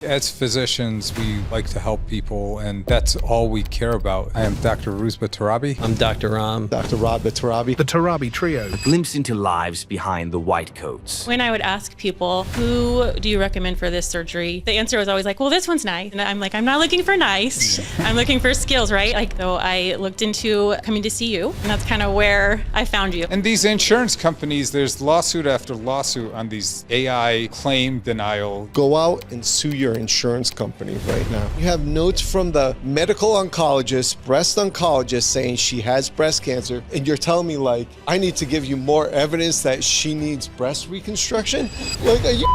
As physicians, we like to help people, and that's all we care about. I am Dr. Rozbeh Torabi. I'm Dr. Ram. Dr. Radbeh Torabi. The Torabi Trio. A glimpse into lives behind the white coats. When I would ask people, who do you recommend for this surgery? The answer was always like, well, this one's nice. And I'm like, I'm not looking for nice. I'm looking for skills, right? Like, so I looked into coming to see you, and that's kind of where I found you. And these insurance companies, there's lawsuit after lawsuit on these AI claim denial. Go out and sue your insurance company right now. You have notes from the medical oncologist, breast oncologist, saying she has breast cancer, and you're telling me, like, I need to give you more evidence that she needs breast reconstruction? Like, are you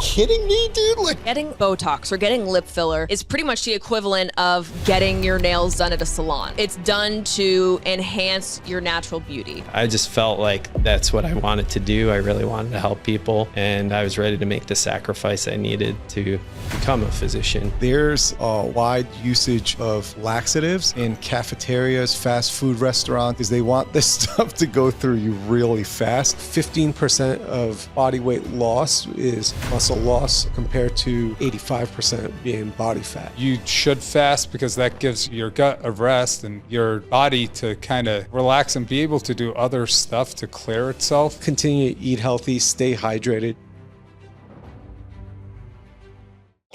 kidding me, dude? Like, getting Botox or getting lip filler is pretty much the equivalent of getting your nails done at a salon. It's done to enhance your natural beauty. I just felt like that's what I wanted to do. I really wanted to help people, and I was ready to make the sacrifice I needed to become a physician. there's a wide usage of laxatives in cafeterias, fast food restaurants, because they want this stuff to go through you really fast. 15% of body weight loss is muscle loss compared to 85% being body fat. You should fast because that gives your gut a rest and your body to kind of relax and be able to do other stuff to clear itself. Continue to eat healthy, stay hydrated.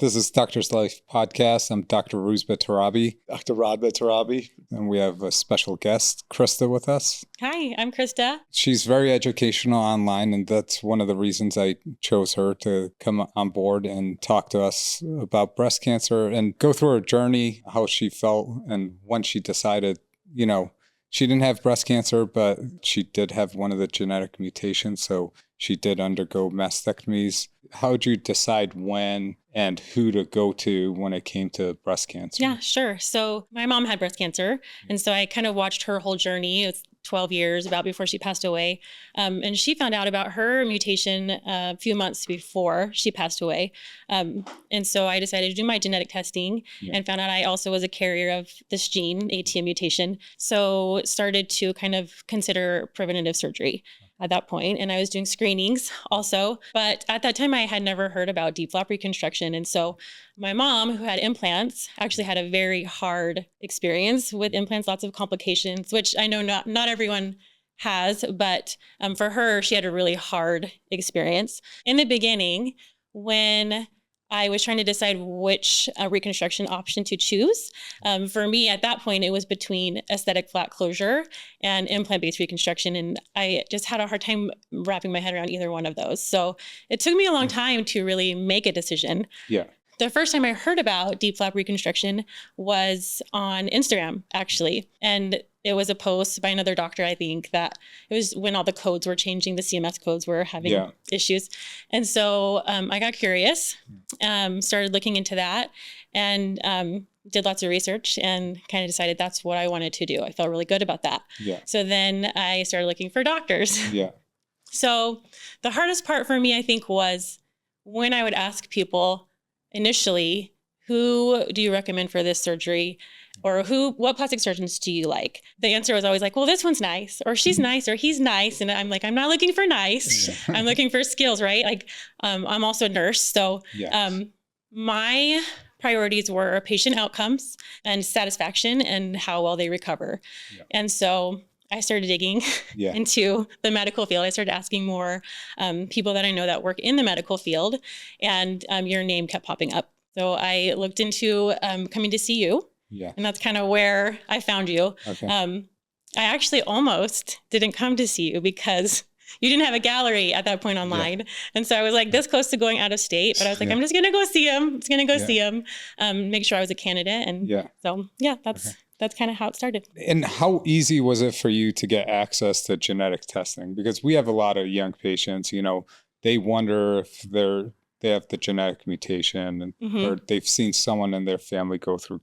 This is Doctor's Life Podcast. I'm Dr. Rozbeh Torabi, Dr. Radbeh Torabi. and we have a special guest, Krista, with us. Hi, I'm Krista. She's very educational online, and that's one of the reasons I chose her to come on board and talk to us about breast cancer and go through her journey, how she felt, and when she decided, you know, she didn't have breast cancer, but she did have one of the genetic mutations, so she did undergo mastectomies. How did you decide when and who to go to when it came to breast cancer? Yeah, sure. So my mom had breast cancer, and so I kind of watched her whole journey. It's 12 years about before she passed away. And she found out about her mutation a few months before she passed away. And so I decided to do my genetic testing and found out I also was a carrier of this gene, ATM mutation. So started to kind of consider preventative surgery at that point. And I was doing screenings also. But at that time, I had never heard about deep flap reconstruction. And so my mom, who had implants, actually had a very hard experience with implants, lots of complications, which I know not everyone has, but for her, she had a really hard experience. In the beginning, when I was trying to decide which reconstruction option to choose. For me, at that point, it was between aesthetic flat closure and implant-based reconstruction. And I just had a hard time wrapping my head around either one of those. So it took me a long time to really make a decision. Yeah. The first time I heard about deep flap reconstruction was on Instagram, actually. And it was a post by another doctor, I think, that it was when all the codes were changing, the CMS codes were having issues. And so I got curious, started looking into that, and did lots of research and kind of decided that's what I wanted to do. I felt really good about that. Yeah. So then I started looking for doctors. Yeah. So the hardest part for me, I think, was when I would ask people initially, who do you recommend for this surgery? Or what plastic surgeons do you like? The answer was always like, well, this one's nice, or she's nice, or he's nice. And I'm like, I'm not looking for nice. I'm looking for skills, right? Like, I'm also a nurse. So my priorities were patient outcomes and satisfaction and how well they recover. Yeah. And so I started digging into the medical field. I started asking more people that I know that work in the medical field, and your name kept popping up. So I looked into coming to see you. Yeah. And that's kind of where I found you. Okay. I actually almost didn't come to see you because you didn't have a gallery at that point online. Yeah. And so I was like this close to going out of state, but I was like, I'm just going to go see him. It's going to go see him, make sure I was a candidate. And so, that's kind of how it started. And how easy was it for you to get access to genetic testing? Because we have a lot of young patients, you know, they wonder if they have the genetic mutation and or they've seen someone in their family go through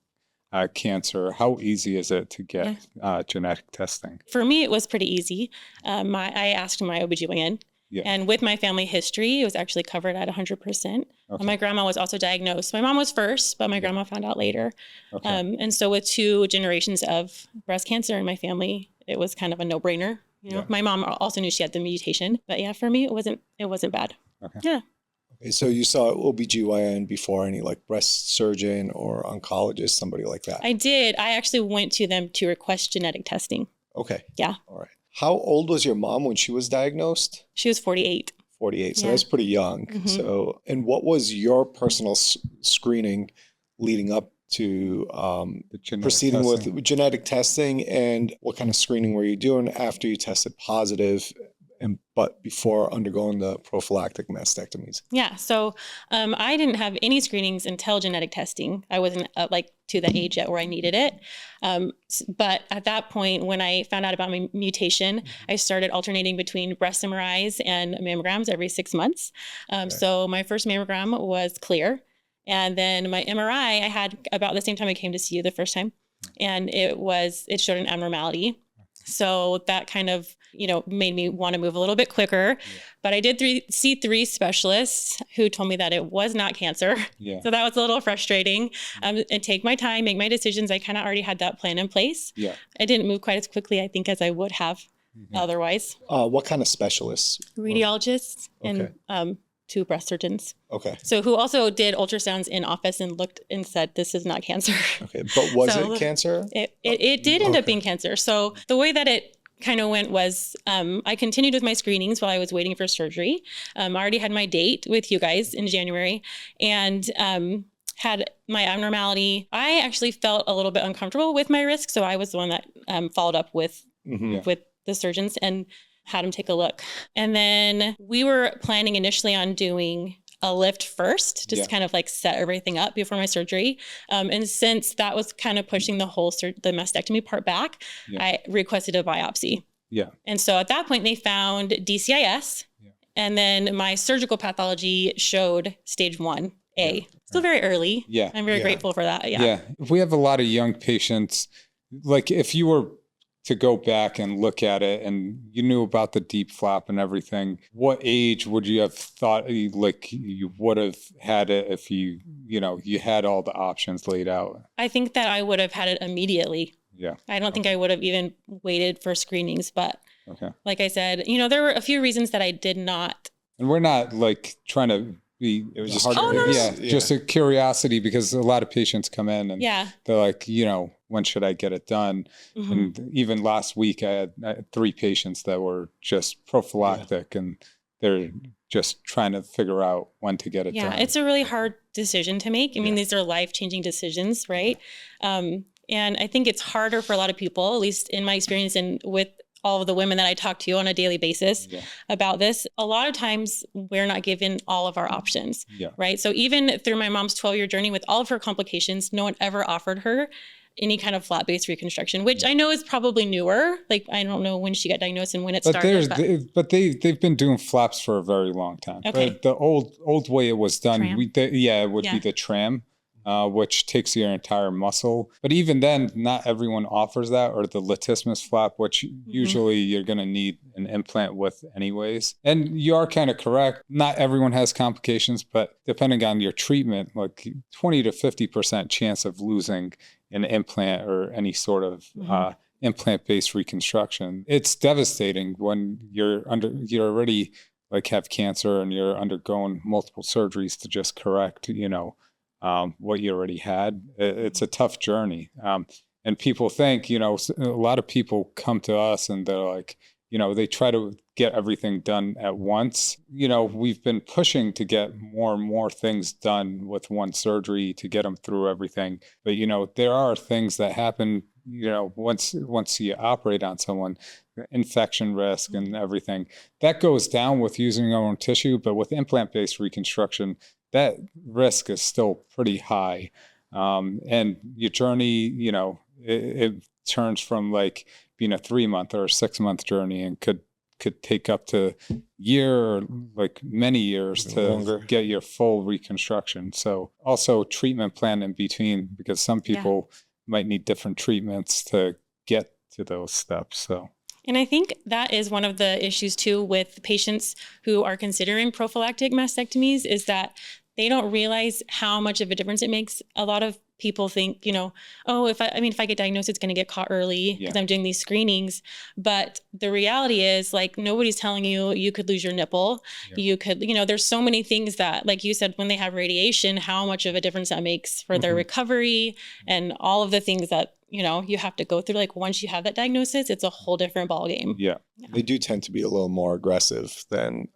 cancer. How easy is it to get genetic testing? For me, it was pretty easy. I asked my OBGYN, and with my family history, it was actually covered at 100%. Okay. My grandma was also diagnosed. My mom was first, but my grandma found out later. Okay. And so with 2 generations of breast cancer in my family, it was kind of a no-brainer. You know, my mom also knew she had the mutation, but for me, it wasn't bad. Okay. Yeah. So you saw OBGYN before any like breast surgeon or oncologist, somebody like that? I did. I actually went to them to request genetic testing. Okay. Yeah. All right. How old was your mom when she was diagnosed? She was 48. 48. So Yeah. that's pretty young. So, and what was your personal screening leading up to proceeding with genetic testing, and what kind of screening were you doing after you tested positive but before undergoing the prophylactic mastectomies? Yeah. So I didn't have any screenings until genetic testing. I wasn't like to the age yet where I needed it. But at that point, when I found out about my mutation, I started alternating between breast MRIs and mammograms every 6 months. So my first mammogram was clear. And then my MRI, I had about the same time I came to see you the first time. And it showed an abnormality. So that kind of, made me want to move a little bit quicker. But I did see 3 specialists who told me that it was not cancer. Yeah. So that was a little frustrating. And take my time, make my decisions. I kind of already had that plan in place. Yeah. I didn't move quite as quickly, I think, as I would have otherwise. What kind of specialists? Radiologists and 2 breast surgeons. Okay. So who also did ultrasounds in office and looked and said, this is not cancer. Okay. But was it cancer? It did end up being cancer. So the way that it kind of went was I continued with my screenings while I was waiting for surgery. I already had my date with you guys in January and had my abnormality. I actually felt a little bit uncomfortable with my risk. So I was the one that followed up with the surgeons and had them take a look. And then we were planning initially on doing a lift first, just kind of like set everything up before my surgery. And since that was kind of pushing the whole the mastectomy part back, I requested a biopsy. Yeah. And so at that point they found DCIS and then my surgical pathology showed stage 1A. Still very early. Yeah. I'm very grateful for that. Yeah. We have a lot of young patients. Like if you were to go back and look at it and you knew about the Diep flap and everything, what age would you have thought like you would have had it if you had all the options laid out? I think that I would have had it immediately. Yeah. I don't think I would have even waited for screenings, but like I said, there were a few reasons that I did not. And we're not like trying to be, it was just just a curiosity because a lot of patients come in and they're like, when should I get it done? And even last week I had 3 patients that were just prophylactic and they're just trying to figure out when to get it done. Yeah, it's a really hard decision to make. I mean, these are life-changing decisions, right? And I think it's harder for a lot of people, at least in my experience and with all of the women that I talk to on a daily basis about this. A lot of times we're not given all of our options, right? So even through my mom's 12-year journey with all of her complications, no one ever offered her any kind of flat-based reconstruction, which I know is probably newer. Like, I don't know when she got diagnosed and when it started. But they've been doing flaps for a very long time. Okay. The old way it was done, it would be the tram, which takes your entire muscle. But even then, not everyone offers that, or the latissimus flap, which usually you're going to need an implant with anyways. And you are kind of correct. Not everyone has complications, but depending on your treatment, like 20 to 50% chance of losing an implant or any sort of implant-based reconstruction. It's devastating when you're already like have cancer and you're undergoing multiple surgeries to just correct, what you already had. It's a tough journey. And people think, a lot of people come to us and they're like, they try to get everything done at once. We've been pushing to get more and more things done with one surgery to get them through everything. But, there are things that happen, once you operate on someone, infection risk and everything, that goes down with using our own tissue. But with implant-based reconstruction, that risk is still pretty high. And your journey, it turns from like being a 3-month or a 6-month journey and could take up to year or like many years to get your full reconstruction. So also treatment plan in between, because some people might need different treatments to get to those steps. So. And I think that is one of the issues too with patients who are considering prophylactic mastectomies is that they don't realize how much of a difference it makes. A lot of people think, oh, if I get diagnosed, it's going to get caught early because I'm doing these screenings. But the reality is, like, nobody's telling you could lose your nipple. You could, there's so many things that, like you said, when they have radiation, how much of a difference that makes for their recovery and all of the things that, you have to go through. Like, once you have that diagnosis, it's a whole different ballgame. Yeah. They do tend to be a little more aggressive than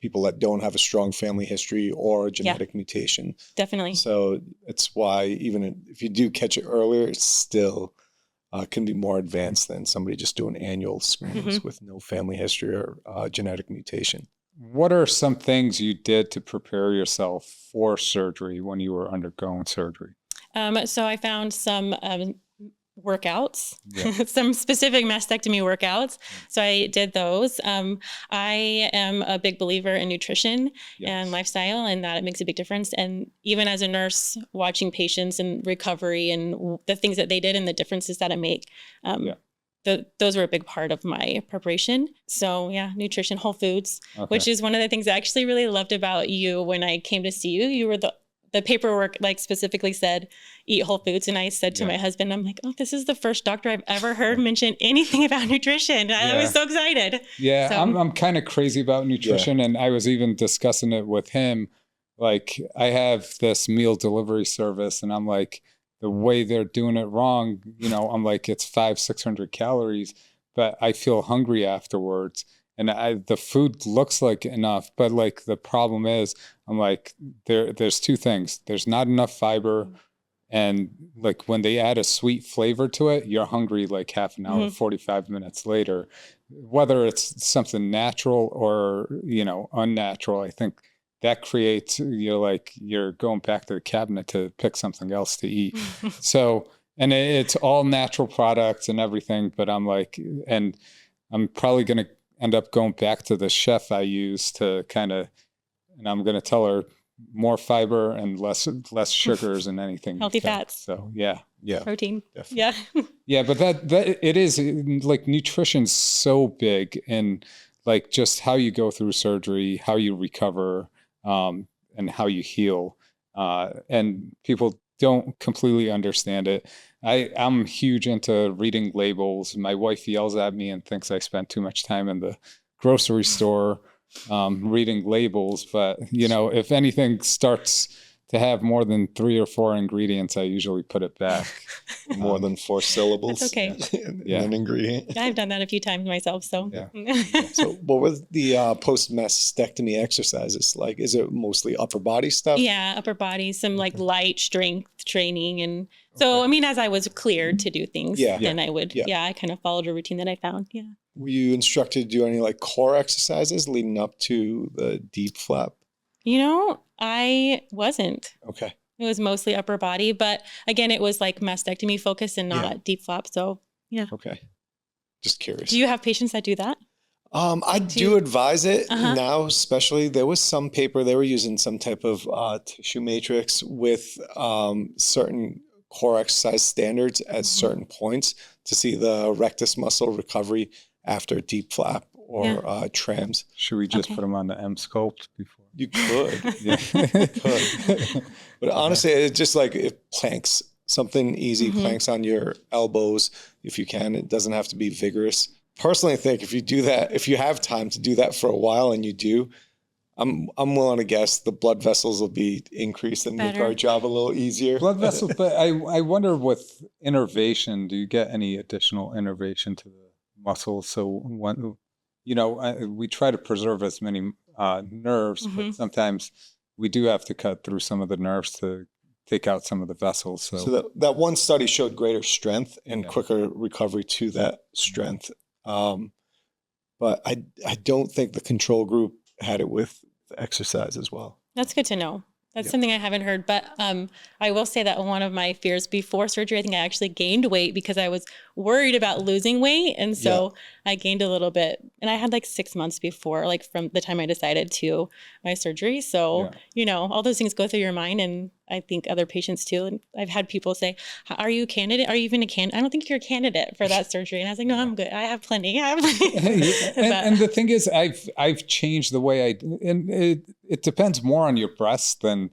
people that don't have a strong family history or a genetic mutation. Definitely. So it's why even if you do catch it earlier, it's still can be more advanced than somebody just doing annual screenings with no family history or genetic mutation. What are some things you did to prepare yourself for surgery when you were undergoing surgery? So I found some workouts, some specific mastectomy workouts. So I did those. I am a big believer in nutrition and lifestyle, and that it makes a big difference. And even as a nurse, watching patients and recovery and the things that they did and the differences that it make, those were a big part of my preparation. So nutrition, whole foods, which is one of the things I actually really loved about you when I came to see you. You were the paperwork like specifically said, eat whole foods. And I said to my husband, I'm like, oh, this is the first doctor I've ever heard mention anything about nutrition. I was so excited. Yeah, so, I'm kind of crazy about nutrition. And I was even discussing it with him. Like, I have this meal delivery service and I'm like, the way they're doing it wrong, I'm like, it's 500-600 calories, but I feel hungry afterwards. And the food looks like enough, but like the problem is, I'm like, there's two things. There's not enough fiber. And like when they add a sweet flavor to it, you're hungry like half an hour, 45 minutes later. Whether it's something natural or, unnatural, I think that creates, you're going back to the cabinet to pick something else to eat. So, and it's all natural products and everything, but I'm like, and I'm probably going to end up going back to the chef I use to and I'm going to tell her more fiber and less sugars and anything. Healthy fats. So protein. Definitely. Yeah. But that it is like nutrition's so big in like just how you go through surgery, how you recover, and how you heal. And people don't completely understand it. I'm huge into reading labels. My wife yells at me and thinks I spend too much time in the grocery store reading labels. But, if anything starts to have more than 3 or 4 ingredients, I usually put it back. More than 4 syllables. That's okay. in an ingredient. I've done that a few times myself. So, So what was the post-mastectomy exercises like? Is it mostly upper body stuff? Yeah, upper body, some like light strength training. And so, as I was cleared to do things, then I would, I kind of followed a routine that I found. Yeah. Were you instructed to do any like core exercises leading up to the Diep flap? I wasn't. Okay. It was mostly upper body, but again, it was like mastectomy focus and not Diep flap. So Okay. Just curious. Do you have patients that do that? I do advise it now, especially there was some paper, they were using some type of tissue matrix with certain core exercise standards at certain points to see the rectus muscle recovery after Diep flap or trams. Should we just put them on the M-Sculpt before? You could. Could. But honestly, it's just like if planks, something easy, planks on your elbows if you can. It doesn't have to be vigorous. Personally, I think if you do that, if you have time to do that for a while and you do, I'm willing to guess the blood vessels will be increased and make our job a little easier. Blood vessels, but I wonder with innervation, do you get any additional innervation to the muscles? So when, we try to preserve as many nerves, but sometimes we do have to cut through some of the nerves to take out some of the vessels. So that one study showed greater strength and quicker recovery to that strength. But I don't think the control group had it with the exercise as well. That's good to know. That's something I haven't heard, but I will say that one of my fears before surgery, I think I actually gained weight because I was worried about losing weight. And so I gained a little bit, and I had like 6 months before, like from the time I decided to my surgery. So, all those things go through your mind, and I think other patients too. And I've had people say, are you a candidate? Are you even a candidate? I don't think you're a candidate for that surgery. And I was like, no, I'm good. I have plenty. and the thing is, I've changed the way and it depends more on your breasts than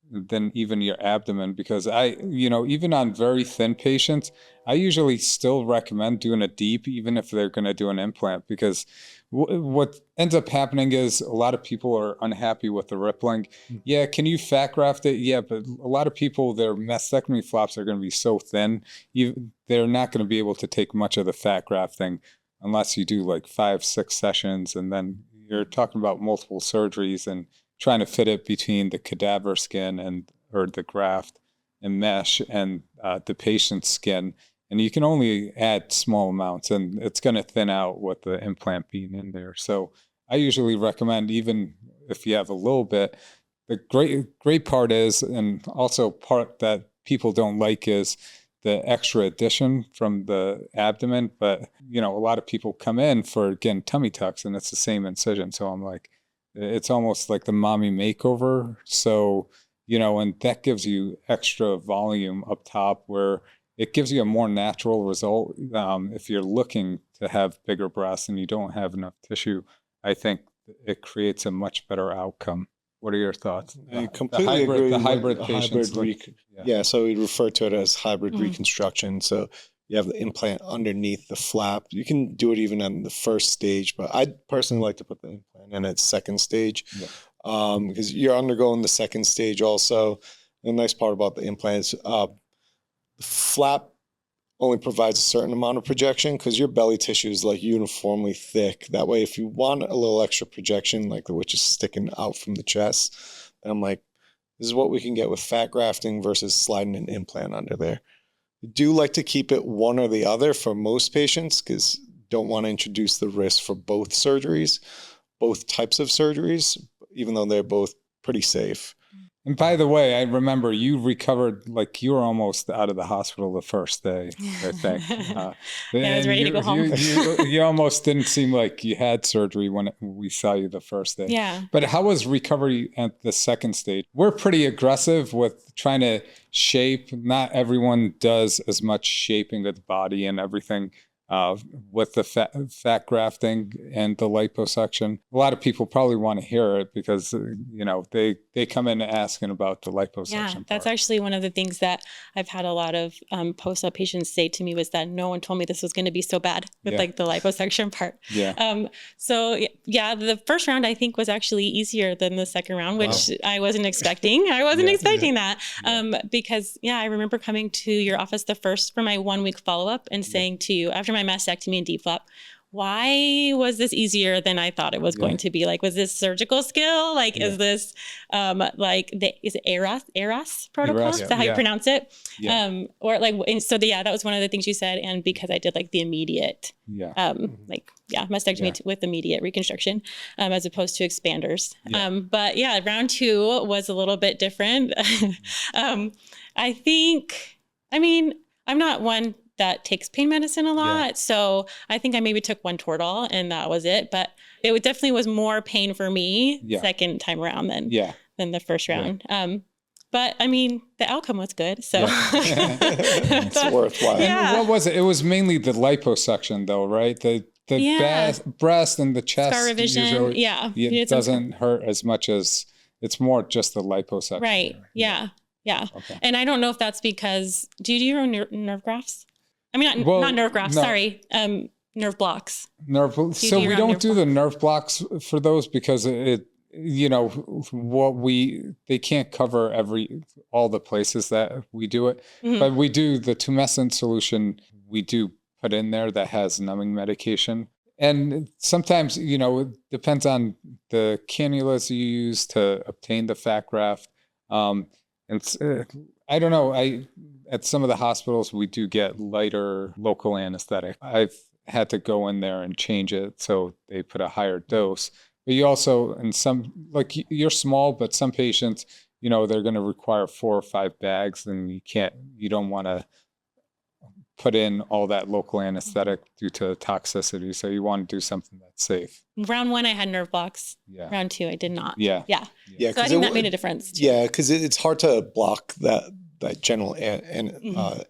than even your abdomen, because even on very thin patients, I usually still recommend doing a Diep, even if they're going to do an implant, because what ends up happening is a lot of people are unhappy with the rippling. Yeah, can you fat graft it? Yeah, but a lot of people, their mastectomy flops are going to be so thin, they're not going to be able to take much of the fat grafting unless you do like 5-6 sessions, and then you're talking about multiple surgeries and trying to fit it between the cadaver skin or the graft and mesh and the patient's skin. And you can only add small amounts, and it's going to thin out with the implant being in there. So I usually recommend, even if you have a little bit, the great part is, and also part that people don't like, is the extra addition from the abdomen. But, a lot of people come in for, again, tummy tucks, and it's the same incision. So I'm like, it's almost like the mommy makeover. So, and that gives you extra volume up top, where it gives you a more natural result. If you're looking to have bigger breasts and you don't have enough tissue, I think it creates a much better outcome. What are your thoughts? I completely agree. The hybrid patients. So we refer to it as hybrid reconstruction. So you have the implant underneath the flap. You can do it even on the first stage, but I personally like to put the implant in at second stage, because you're undergoing the second stage also. The nice part about the implant is the flap only provides a certain amount of projection, because your belly tissue is like uniformly thick. That way, if you want a little extra projection, like which is sticking out from the chest, then I'm like, this is what we can get with fat grafting versus sliding an implant under there. I do like to keep it one or the other for most patients, because don't want to introduce the risk for both surgeries, both types of surgeries, even though they're both pretty safe. And by the way, I remember you recovered, like you were almost out of the hospital the first day, I think. I was ready to go home. You almost didn't seem like you had surgery when we saw you the first day. Yeah. But how was recovery at the second stage? We're pretty aggressive with trying to shape. Not everyone does as much shaping of the body and everything. With the fat grafting and the liposuction. A lot of people probably want to hear it because, they come in asking about the liposuction. Yeah, that's part. actually one of the things that I've had a lot of post-op patients say to me, was that no one told me this was going to be so bad with like the liposuction part. Yeah. So yeah, the first round I think was actually easier than the second round, which I wasn't expecting. I wasn't expecting that because I remember coming to your office for my 1 week follow-up and saying to you, after my mastectomy and deep flap, why was this easier than I thought it was going to be? Like, was this surgical skill? Like, is this is it ERAS protocol? Is that how you pronounce it? Yeah. Or like, and so that was one of the things you said. And because I did like the immediate, mastectomy with immediate reconstruction, as opposed to expanders. But round 2 was a little bit different. I think, I'm not one that takes pain medicine a lot. So I think I maybe took 1 Toradol and that was it. But it definitely was more pain for me second time around than the first round. But the outcome was good. So it's worthwhile. And what was it? It was mainly the liposuction though, right? The breast and the chest. Scar revision. Usually, it doesn't hurt as much as, it's more just the liposuction. Right. Yeah. Okay. And I don't know if that's because, do you do your own nerve grafts? Not nerve grafts, sorry. Nerve blocks. So we don't do the nerve blocks for those because they can't cover all the places that we do it. Mm-hmm. But we do the tumescent solution, we do put in there that has numbing medication. And sometimes, it depends on the cannulas you use to obtain the fat graft. I don't know. At some of the hospitals, we do get lighter local anesthetic. I've had to go in there and change it, so they put a higher dose. But you also, in some, like you're small, but some patients, they're going to require 4 or 5 bags, and you don't want to put in all that local anesthetic due to toxicity. So you want to do something that's safe. Round 1, I had nerve blocks. Yeah. Round 2, I did not. Yeah. So I think that made a difference too. Yeah, because it's hard to block that general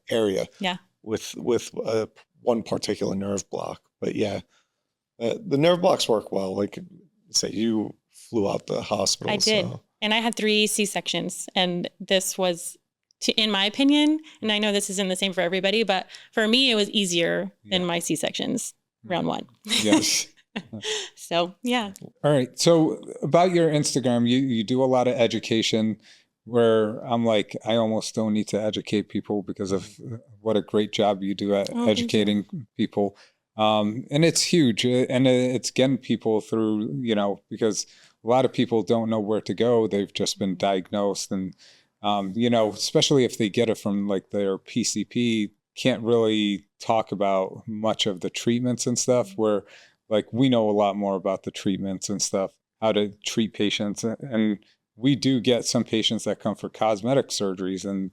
area with one particular nerve block. But the nerve blocks work well. Like say you flew out the hospital. I did. So. And I had 3 C-sections, and this was, in my opinion, and I know this isn't the same for everybody, but for me, it was easier than my C-sections round 1. Yes. So, yeah. All right. So about your Instagram, you do a lot of education where I'm like, I almost don't need to educate people because of what a great job you do at educating people. And it's huge. And it's getting people through, because a lot of people don't know where to go. They've just been diagnosed. And, especially if they get it from like their PCP, can't really talk about much of the treatments and stuff, where like we know a lot more about the treatments and stuff, how to treat patients. And we do get some patients that come for cosmetic surgeries, and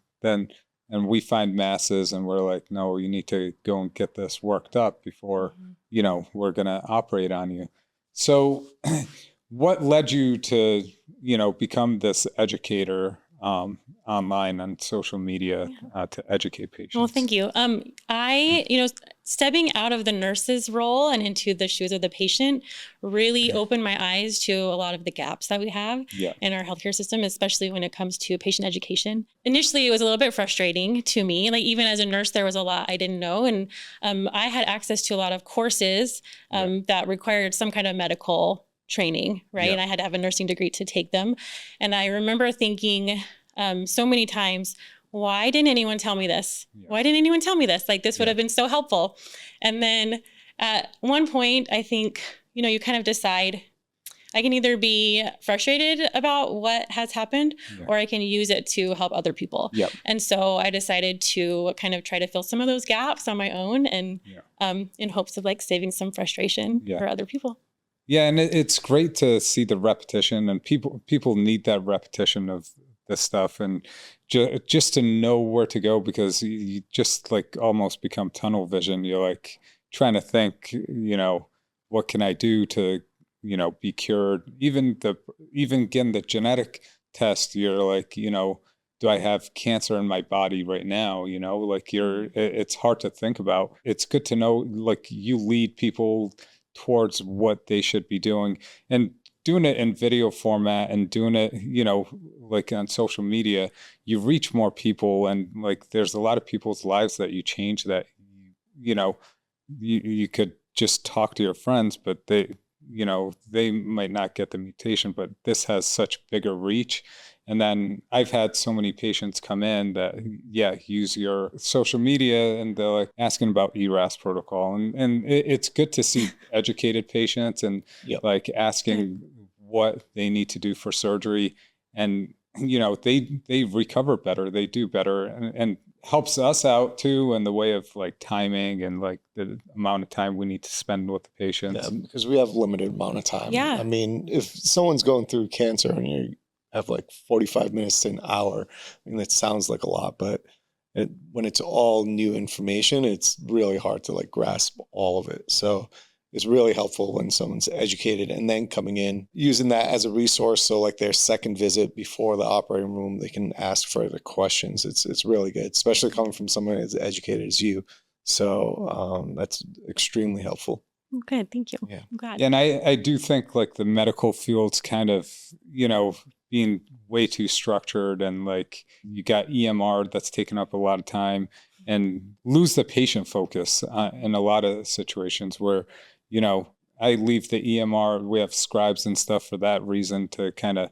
we find masses and we're like, no, you need to go and get this worked up before, we're going to operate on you. So what led you to, become this educator online on social media to educate patients? Well, thank you. Stepping out of the nurse's role and into the shoes of the patient really opened my eyes to a lot of the gaps that we have in our healthcare system, especially when it comes to patient education. Initially, it was a little bit frustrating to me. Like, even as a nurse, there was a lot I didn't know. And I had access to a lot of courses that required some kind of medical training, right? And I had to have a nursing degree to take them. And I remember thinking so many times, why didn't anyone tell me this? Why didn't anyone tell me this? Like, this would have been so helpful. And then at one point, I think, you kind of decide, I can either be frustrated about what has happened or I can use it to help other people. And so I decided to kind of try to fill some of those gaps on my own, and in hopes of like saving some frustration for other people. Yeah. And it's great to see the repetition, and people need that repetition of this stuff, and just to know where to go, because you just like almost become tunnel vision. You're like trying to think, what can I do to, be cured? Even getting the genetic test, you're like, do I have cancer in my body right now? It's hard to think about. It's good to know, like, you lead people towards what they should be doing, and doing it in video format and doing it, like on social media, you reach more people, and like there's a lot of people's lives that you change that, you could just talk to your friends, but they might not get the mutation, but this has such bigger reach. And then I've had so many patients come in that, use your social media, and they're like asking about ERAS protocol. And it's good to see educated patients and like asking what they need to do for surgery. And, they recover better, they do better, and helps us out too in the way of like timing and like the amount of time we need to spend with the patients. Yeah, because we have limited amount of time. Yeah. I mean, if someone's going through cancer and you have like 45 minutes to an hour, I mean, that sounds like a lot, but when it's all new information, it's really hard to like grasp all of it. So it's really helpful when someone's educated and then coming in, using that as a resource. So like their second visit before the operating room, they can ask further questions. It's really good, especially coming from someone as educated as you. So that's extremely helpful. Good. Thank you. Yeah. I'm glad. And I do think like the medical field's kind of, being way too structured, and like you got EMR that's taken up a lot of time, and lose the patient focus in a lot of situations where, I leave the EMR, we have scribes and stuff for that reason, to kind of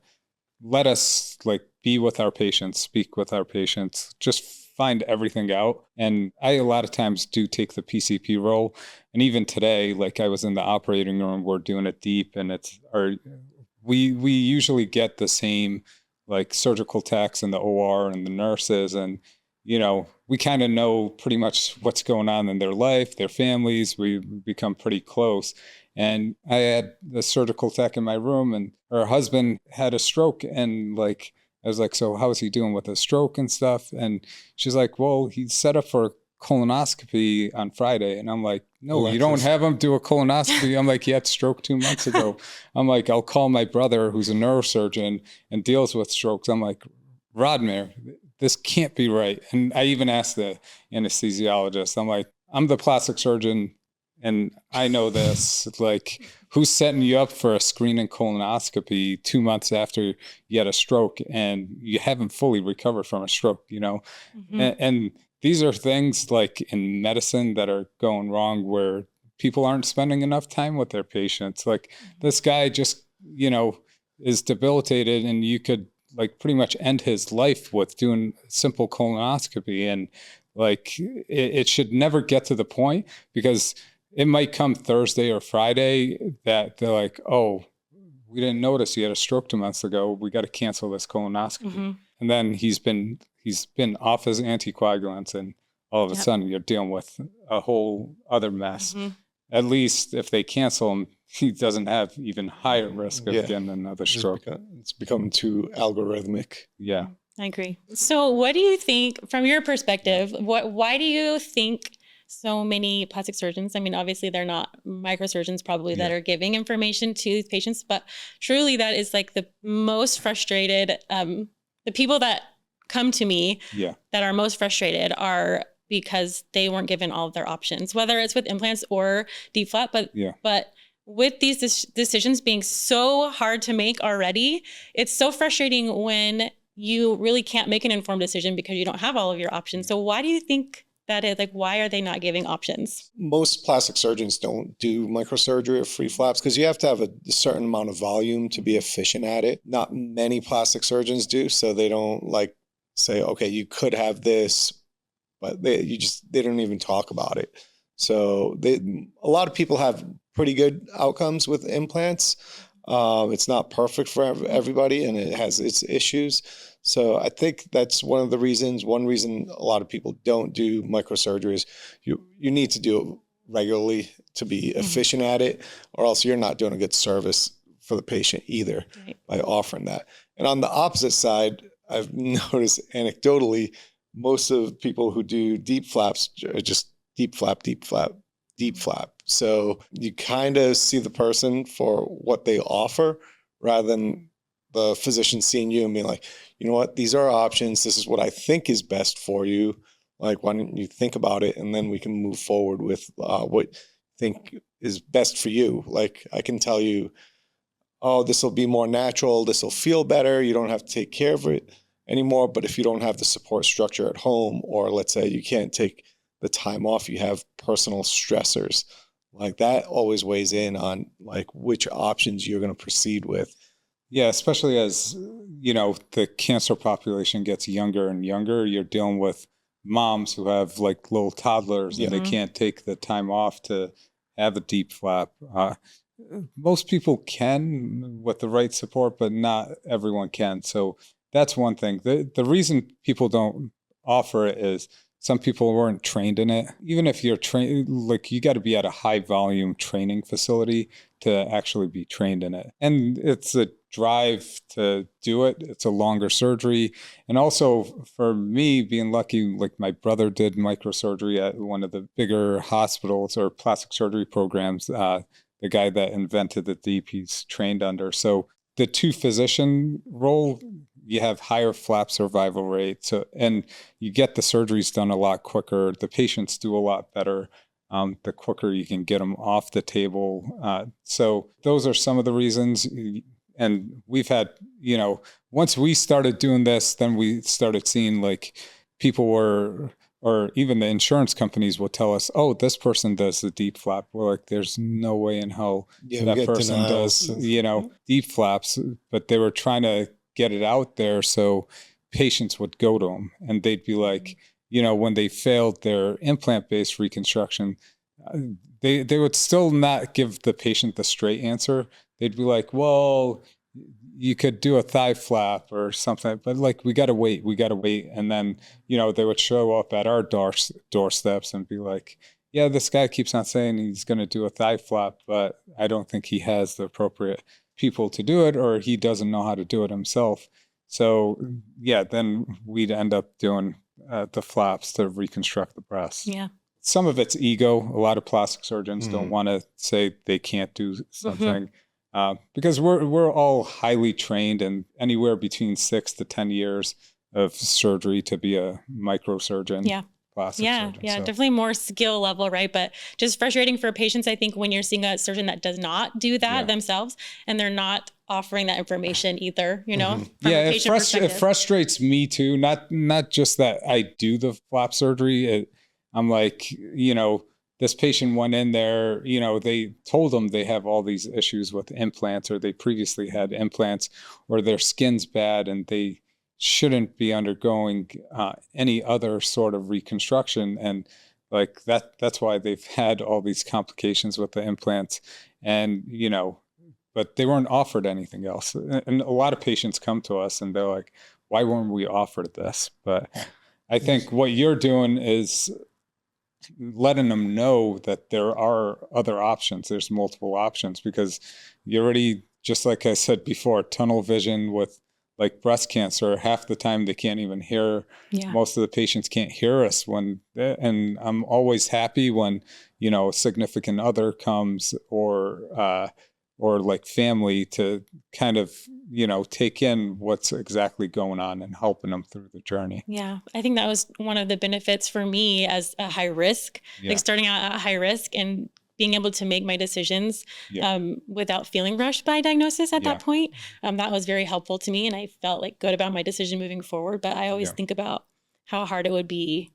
let us like be with our patients, speak with our patients, just find everything out. And I a lot of times do take the PCP role. And even today, like I was in the operating room, we're doing a Diep, and we usually get the same like surgical techs and the OR and the nurses, and we kind of know pretty much what's going on in their life, their families. We become pretty close. And I had the surgical tech in my room, and her husband had a stroke, and like I was like, so how's he doing with a stroke and stuff? And she's like, well, he's set up for a colonoscopy on Friday. And I'm like, no, you don't have him do a colonoscopy. I'm like, he had stroke 2 months ago. I'm like, I'll call my brother who's a neurosurgeon and deals with strokes. I'm like, Radbeh, this can't be right. And I even asked the anesthesiologist, I'm like, I'm the plastic surgeon and I know this, like, who's setting you up for a screening colonoscopy 2 months after you had a stroke and you haven't fully recovered from a stroke, you know? And these are things like in medicine that are going wrong where people aren't spending enough time with their patients. Like this guy just, you know, is debilitated and you could like pretty much end his life with doing simple colonoscopy. And like, it should never get to the point, because it might come Thursday or Friday that they're like, oh, we didn't notice you had a stroke 2 months ago. We got to cancel this colonoscopy. And then he's been off his anticoagulants, and all of a sudden you're dealing with a whole other mess. At least if they cancel him, he doesn't have even higher risk of getting another stroke. It's become too algorithmic. Yeah. I agree. So what do you think, from your perspective, why do you think so many plastic surgeons, I mean, obviously they're not microsurgeons probably that are giving information to patients, but truly that is like the most frustrated, the people that come to me that are most frustrated are because they weren't given all of their options, whether it's with implants or deep flap, but with these decisions being so hard to make already, it's so frustrating when you really can't make an informed decision because you don't have all of your options. So why do you think that is? Like, why are they not giving options? Most plastic surgeons don't do microsurgery or free flaps because you have to have a certain amount of volume to be efficient at it. Not many plastic surgeons do, so they don't like say, okay, you could have this, but they don't even talk about it. So a lot of people have pretty good outcomes with implants. It's not perfect for everybody, and it has its issues. So I think that's one of the reasons. One reason a lot of people don't do microsurgery is you need to do it regularly to be efficient at it, or else you're not doing a good service for the patient either by offering that. And on the opposite side, I've noticed anecdotally, most of people who do deep flaps are just deep flap, deep flap, deep flap. So you kind of see the person for what they offer rather than the physician seeing you and being like, you know what, these are our options. This is what I think is best for you. Like, why don't you think about it? And then we can move forward with what you think is best for you. Like, I can tell you, oh, this will be more natural. This will feel better. You don't have to take care of it anymore. But if you don't have the support structure at home, or let's say you can't take the time off, you have personal stressors, like that always weighs in on like which options you're going to proceed with. Yeah, especially as, you know, the cancer population gets younger and younger. You're dealing with moms who have like little toddlers and they can't take the time off to have a deep flap. Most people can with the right support, but not everyone can. So that's one thing. The reason people don't offer it is some people weren't trained in it. Even if you're trained, like you got to be at a high volume training facility to actually be trained in it. And it's a drive to do it. It's a longer surgery. And also for me, being lucky, like my brother did microsurgery at one of the bigger hospitals or plastic surgery programs. The guy that invented the Diep, he's trained under. So the two physician role, you have higher flap survival rate. So, and you get the surgeries done a lot quicker. The patients do a lot better. The quicker you can get them off the table. So those are some of the reasons. And we've had, you know, once we started doing this, then we started seeing like people were, or even the insurance companies will tell us, oh, this person does the deep flap. We're like, there's no way in hell that person does, you know, deep flaps. But they were trying to get it out there so patients would go to them. And they'd be like, you know, when they failed their implant-based reconstruction, they would still not give the patient the straight answer. They'd be like, well, you could do a thigh flap or something, but like, we got to wait. And then, you know, they would show up at our doorsteps and be like, yeah, this guy keeps on saying he's going to do a thigh flap, but I don't think he has the appropriate people to do it, or he doesn't know how to do it himself. So yeah, then we'd end up doing the flaps to reconstruct the breast. Yeah. Some of it's ego. A lot of plastic surgeons don't want to say they can't do something. Because we're all highly trained, and anywhere between 6 to 10 years of surgery to be a microsurgeon. Yeah. plastic surgeon. Yeah, So, definitely more skill level, right? But just frustrating for patients, I think, when you're seeing a surgeon that does not do that themselves, and they're not offering that information either, you know, from a patient perspective. It frustrates me too. Not just that I do the flap surgery. I'm like, you know, this patient went in there, you know, they told them they have all these issues with implants, or they previously had implants, or their skin's bad and they shouldn't be undergoing any other sort of reconstruction. And like that's why they've had all these complications with the implants. And, you know, but they weren't offered anything else. And a lot of patients come to us and they're like, why weren't we offered this? But I think what you're doing is letting them know that there are other options. There's multiple options, because you already, just like I said before, tunnel vision with like breast cancer, half the time they can't even hear. Most of the patients can't hear us and I'm always happy when, you know, a significant other comes or like family to kind of, you know, take in what's exactly going on and helping them through the journey. Yeah, I think that was one of the benefits for me as a high risk, like starting out at high risk and being able to make my decisions without feeling rushed by diagnosis at that point. That was very helpful to me, and I felt like good about my decision moving forward. But I always think about how hard it would be,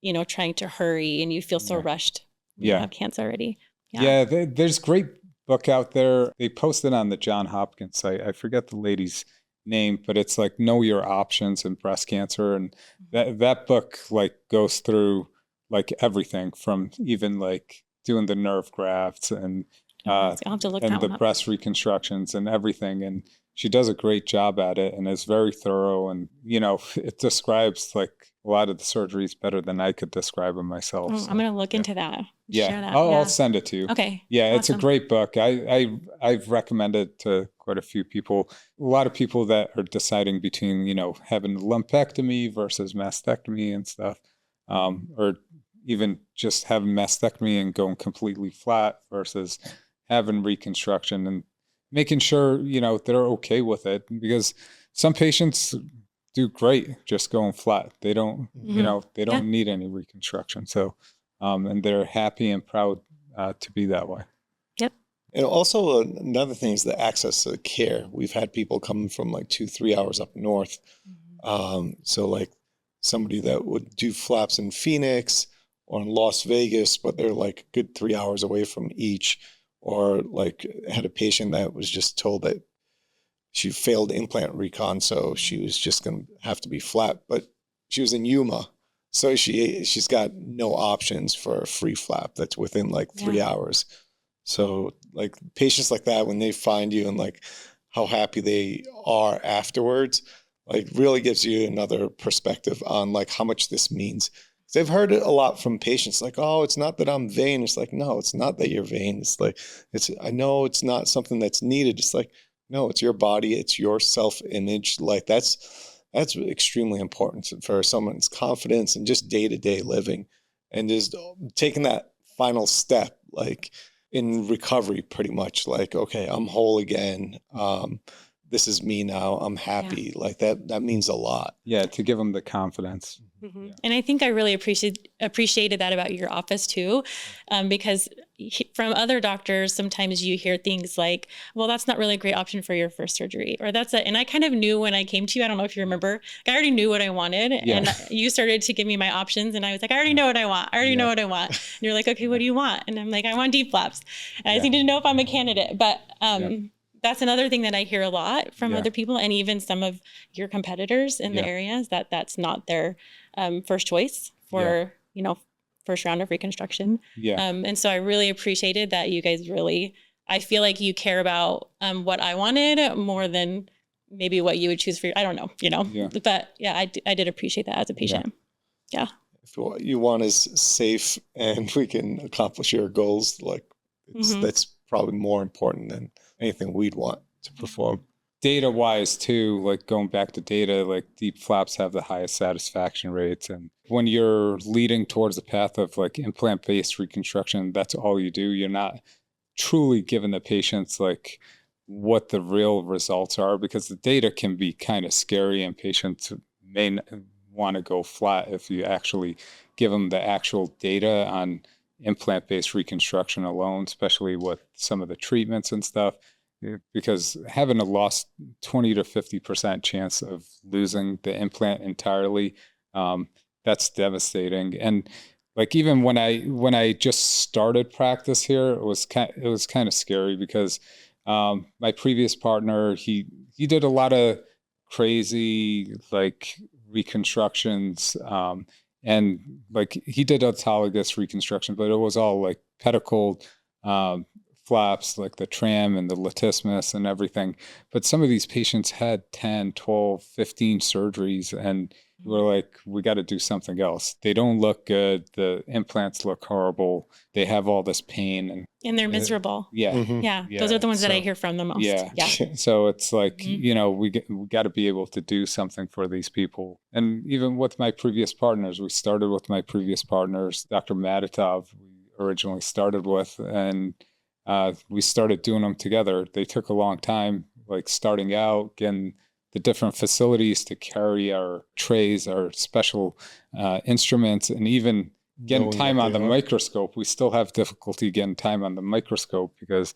you know, trying to hurry and you feel so rushed when you have cancer already. There's great book out there. They posted on the John Hopkins site. I forget the lady's name, but it's like Know Your Options in Breast Cancer. And that book like goes through like everything from even like doing the nerve grafts and I'll have to look and that the one up. breast reconstructions and everything. And she does a great job at it and is very thorough. And, you know, it describes like a lot of the surgeries better than I could describe them myself. I'm going to look into that. Share that. I'll send it to you. Okay. Yeah, awesome. It's a great book. I've recommended it to quite a few people. A lot of people that are deciding between, you know, having lumpectomy versus mastectomy and stuff, or even just having mastectomy and going completely flat versus having reconstruction, and making sure, you know, they're okay with it, because some patients do great just going flat. They don't, you know, they don't need any reconstruction. So, and they're happy and proud to be that way. Yep. And also another thing is the access to care. We've had people coming from like 2-3 hours up north. So like somebody that would do flaps in Phoenix or in Las Vegas, but they're like a good 3 hours away from each. Or like had a patient that was just told that she failed implant recon, so she was just going to have to be flat. But she was in Yuma, so she's got no options for a free flap that's within like 3 hours. So like patients like that, when they find you and like how happy they are afterwards, like really gives you another perspective on like how much this means. They've heard it a lot from patients, like, oh, it's not that I'm vain. It's like, no, it's not that you're vain. It's like, I know it's not something that's needed. It's like, no, it's your body. It's your self-image. Like that's extremely important for someone's confidence and just day-to-day living, and just taking that final step, like in recovery, pretty much like, okay, I'm whole again. This is me now. I'm happy. Like that means a lot. Yeah. To give them the confidence. And I think I really appreciated that about your office too, because from other doctors, sometimes you hear things like, well, that's not really a great option for your first surgery, or and I kind of knew when I came to you, I don't know if you remember, I already knew what I wanted, and you started to give me my options, and I was like, I already know what I want. I already know what I want. And you're like, okay, what do you want? And I'm like, I want Diep flaps. And I just need to know if I'm a candidate, but that's another thing that I hear a lot from other people, and even some of your competitors in the areas, that's not their first choice for, you know, first round of reconstruction. And so I really appreciated that you guys really, I feel like you care about what I wanted more than maybe what you would choose for, I don't know, you know, but I did appreciate that as a patient. Yeah. If what you want is safe and we can accomplish your goals, like that's probably more important than anything we'd want to perform. Data wise too, like going back to data, like Diep flaps have the highest satisfaction rates. And when you're leading towards the path of like implant-based reconstruction, that's all you do. You're not truly giving the patients like what the real results are, because the data can be kind of scary and patients may want to go flat if you actually give them the actual data on implant-based reconstruction alone, especially with some of the treatments and stuff, because having a lost 20 to 50% chance of losing the implant entirely, that's devastating. And like even when I just started practice here, it was kind of scary because my previous partner, he did a lot of crazy like reconstructions, and like he did autologous reconstruction, but it was all like pedicle flaps, like the tram and the latissimus and everything. But some of these patients had 10, 12, 15 surgeries, and we're like, we got to do something else. They don't look good. The implants look horrible. They have all this pain. And they're miserable. Yeah. Yeah. Those are the ones that I hear from the most. Yeah. So it's like, we got to be able to do something for these people. And even with my previous partners, we started with my previous partners, Dr. Maditov, we originally started with, and we started doing them together. They took a long time, like starting out, getting the different facilities to carry our trays, our special instruments, and even getting time on the microscope. We still have difficulty getting time on the microscope because,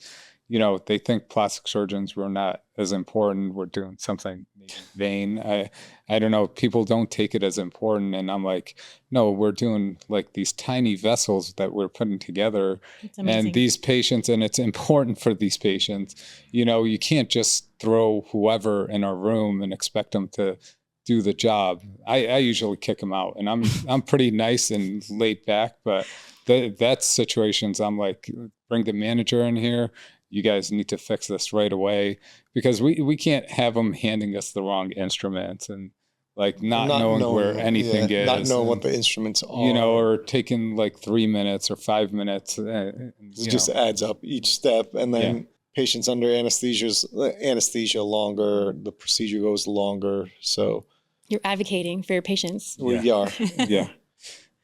they think plastic surgeons were not as important. We're doing something vain. I don't know. People don't take it as important. And I'm like, no, we're doing like these tiny vessels that we're putting together. And these patients, and it's important for these patients. You can't just throw whoever in our room and expect them to do the job. I usually kick them out, and I'm pretty nice and laid back, but that's situations I'm like, bring the manager in here. You guys need to fix this right away, because we can't have them handing us the wrong instruments and like not knowing where anything is. Not knowing what the instruments are. Or taking like 3 minutes or 5 minutes. It just adds up each step. And then patients under anesthesia longer, the procedure goes longer. So you're advocating for your patients. We are. Yeah.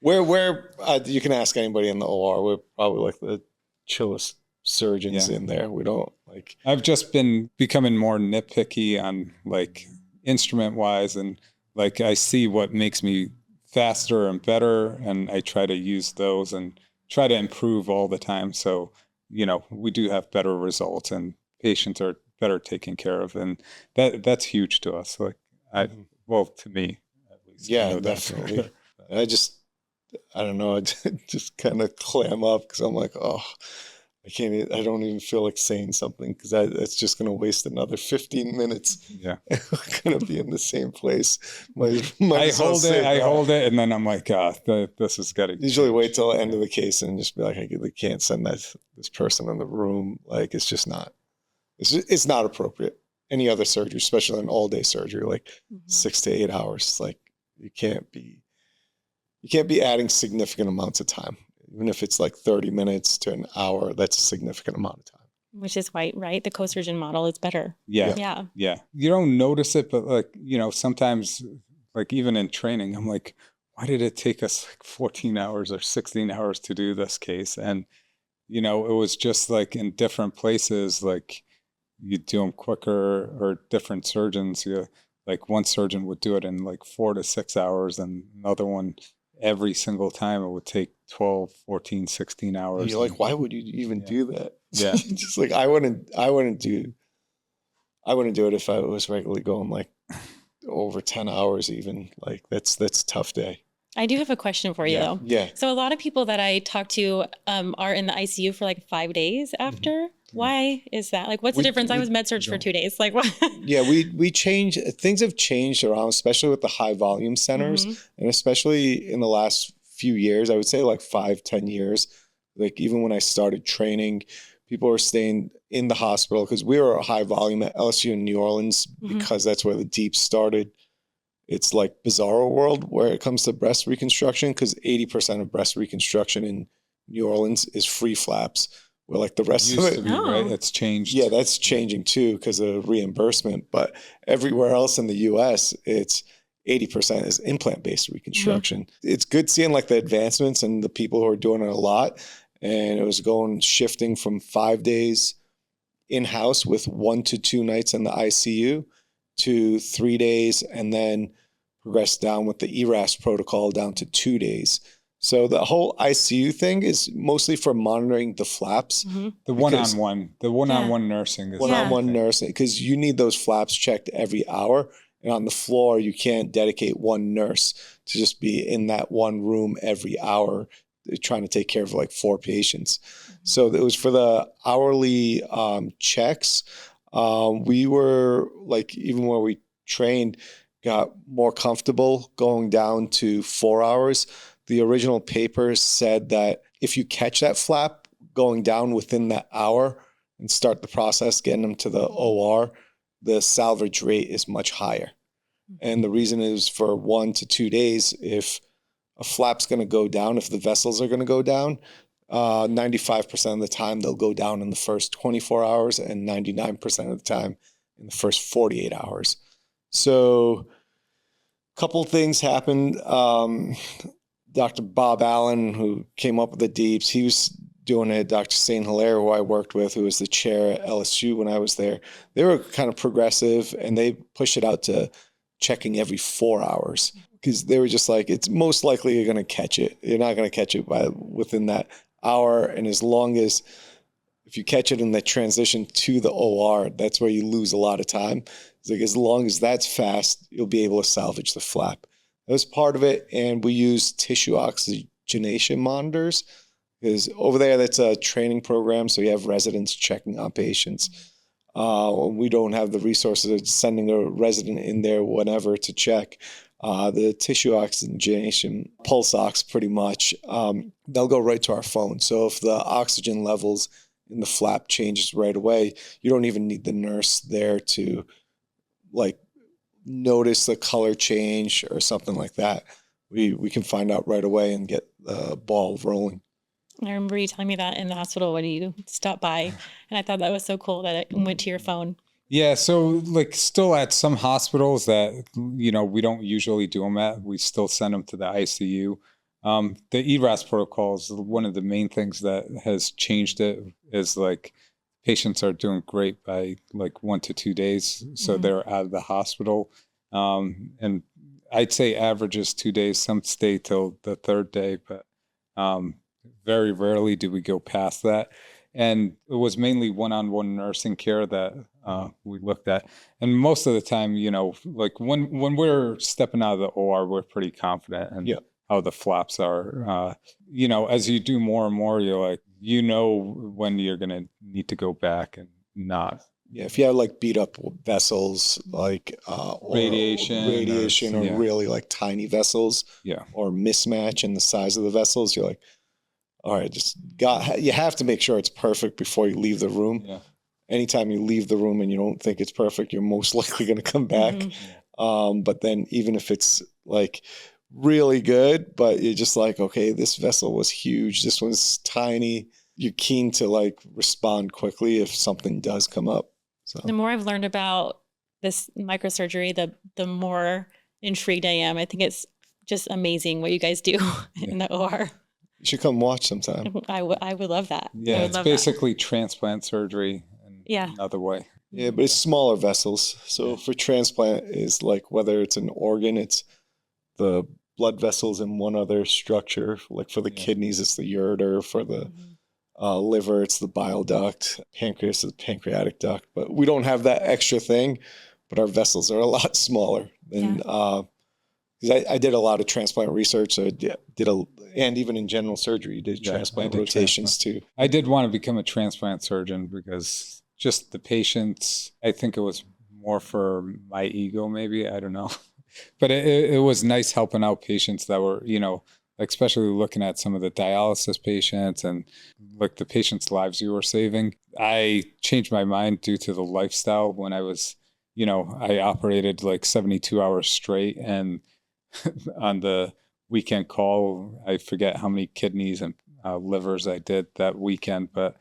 We're you can ask anybody in the OR. We're probably like the chillest surgeons in there. We don't like. I've just been becoming more nitpicky on like instrument wise, and like I see what makes me faster and better, and I try to use those and try to improve all the time. So we do have better results, and patients are better taken care of, and that's huge to us. Like to me at least. Yeah, definitely. I don't know. I just kind of clam up because I'm like, I don't even feel like saying something because that's just going to waste another 15 minutes. Yeah. We're going to be in the same place. I hold it. And then I'm like, this is getting. Usually wait till the end of the case and just be like, I can't send this person in the room. Like, it's just not, it's not appropriate. Any other surgery, especially an all day surgery, like 6 to 8 hours. It's like, you can't be adding significant amounts of time. Even if it's like 30 minutes to an hour, that's a significant amount of time. Which is why, right? The co-surgeon model is better. Yeah. You don't notice it, but like, sometimes like even in training, I'm like, why did it take us like 14 hours or 16 hours to do this case? And, it was just like in different places, like you do them quicker, or different surgeons, like one surgeon would do it in like 4 to 6 hours, and another one every single time it would take 12, 14, 16 hours. You're like, why would you even do that? Yeah. Just like, I wouldn't do it if I was regularly going like over 10 hours even. Like that's a tough day. I do have a question for you though. Yeah. So a lot of people that I talk to are in the ICU for like 5 days after. Why is that? Like, what's the difference? I was med-surg for 2 days. Like, what? Yeah, we changed. Things have changed around, especially with the high volume centers, and especially in the last few years. I would say like 5-10 years. Like even when I started training, people were staying in the hospital because we were a high volume at LSU in New Orleans because that's where the Diep started. It's like bizarro world where it comes to breast reconstruction, because 80% of breast reconstruction in New Orleans is free flaps. Where like the rest of it, right? That's changed. Yeah, that's changing too because of reimbursement. But everywhere else in the U.S., it's 80% is implant-based reconstruction. It's good seeing like the advancements and the people who are doing it a lot. And it was shifting from 5 days in-house with 1 to 2 nights in the ICU to 3 days and then progressed down with the ERAS protocol down to 2 days. So the whole ICU thing is mostly for monitoring the flaps. The one-on-one nursing. One-on-one nursing, because you need those flaps checked every hour. And on the floor, you can't dedicate one nurse to just be in that one room every hour trying to take care of like 4 patients. So it was for the hourly checks. We were like, even where we trained, got more comfortable going down to 4 hours. The original paper said that if you catch that flap going down within that hour and start the process, getting them to the OR, the salvage rate is much higher. And the reason is for 1 to 2 days, if a flap's going to go down, if the vessels are going to go down, 95% of the time they'll go down in the first 24 hours and 99% of the time in the first 48 hours. So a couple things happened. Dr. Bob Allen, who came up with the Dieps, he was doing it. Dr. St. Hilaire, who I worked with, who was the chair at LSU when I was there, they were kind of progressive, and they pushed it out to checking every 4 hours, because they were just like, it's most likely you're going to catch it. You're not going to catch it within that hour. And as long as, if you catch it in the transition to the OR, that's where you lose a lot of time. It's like, as long as that's fast, you'll be able to salvage the flap. That was part of it. And we use tissue oxygenation monitors, because over there, that's a training program. So you have residents checking on patients. We don't have the resources of sending a resident in there whenever to check. The tissue oxygenation, pulse ox pretty much, they'll go right to our phone. So if the oxygen levels in the flap changes right away, you don't even need the nurse there to like notice the color change or something like that. We can find out right away and get the ball rolling. I remember you telling me that in the hospital when you stopped by, and I thought that was so cool that it went to your phone. Yeah, so like still at some hospitals that, we don't usually do them at, we still send them to the ICU. The ERAS protocol is one of the main things that has changed it, is like patients are doing great by like 1 to 2 days. So they're out of the hospital. And I'd say average is 2 days. Some stay till the 3rd day, but very rarely do we go past that. And it was mainly one-on-one nursing care that we looked at. And most of the time, like when we're stepping out of the OR, we're pretty confident in how the flaps are. As you do more and more, you're like, when you're going to need to go back and not. Yeah, if you have like beat up vessels, like radiation or really like tiny vessels, or mismatch in the size of the vessels, you're like, all right, you have to make sure it's perfect before you leave the room. Yeah. Anytime you leave the room and you don't think it's perfect, you're most likely going to come back. But then even if it's like really good, but you're just like, okay, this vessel was huge, this one's tiny, you're keen to like respond quickly if something does come up. So the more I've learned about this microsurgery, the more intrigued I am. I think it's just amazing what you guys do in the OR. You should come watch sometime. I would love that. Yeah, it's basically transplant surgery in another way. Yeah, but it's smaller vessels. So for transplant is like whether it's an organ, it's the blood vessels in one other structure. Like for the kidneys, it's the ureter. For the liver, it's the bile duct. Pancreas is the pancreatic duct. But we don't have that extra thing, but our vessels are a lot smaller than because I did a lot of transplant research. So and even in general surgery, you did transplant rotations too. I did want to become a transplant surgeon because just the patients, I think it was more for my ego, maybe, I don't know. But it was nice helping out patients that were, especially looking at some of the dialysis patients and like the patients' lives you were saving. I changed my mind due to the lifestyle when I was, I operated like 72 hours straight, and on the weekend call, I forget how many kidneys and livers I did that weekend, but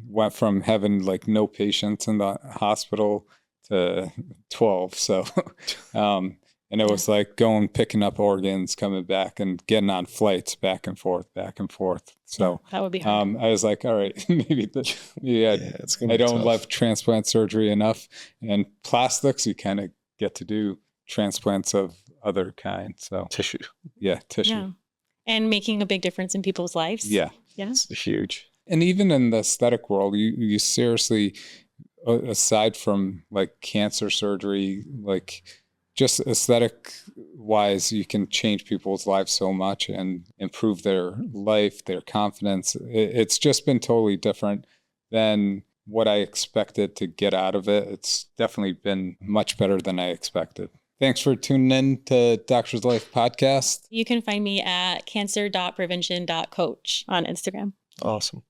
went from having like no patients in the hospital to 12. So, and it was like picking up organs, coming back and getting on flights back and forth. So that would be hard. I was like, all right, maybe I don't love transplant surgery enough. And plastics, you kind of get to do transplants of other kind. So Tissue. yeah, tissue. Yeah. And making a big difference in people's lives. Yeah. Yeah. It's huge. And even in the aesthetic world, you seriously, aside from like cancer surgery, like just aesthetic wise, you can change people's lives so much and improve their life, their confidence. It's just been totally different than what I expected to get out of it. It's definitely been much better than I expected. Thanks for tuning in to Doctor's Life Podcast. You can find me at cancer.prevention.coach on Instagram. Awesome.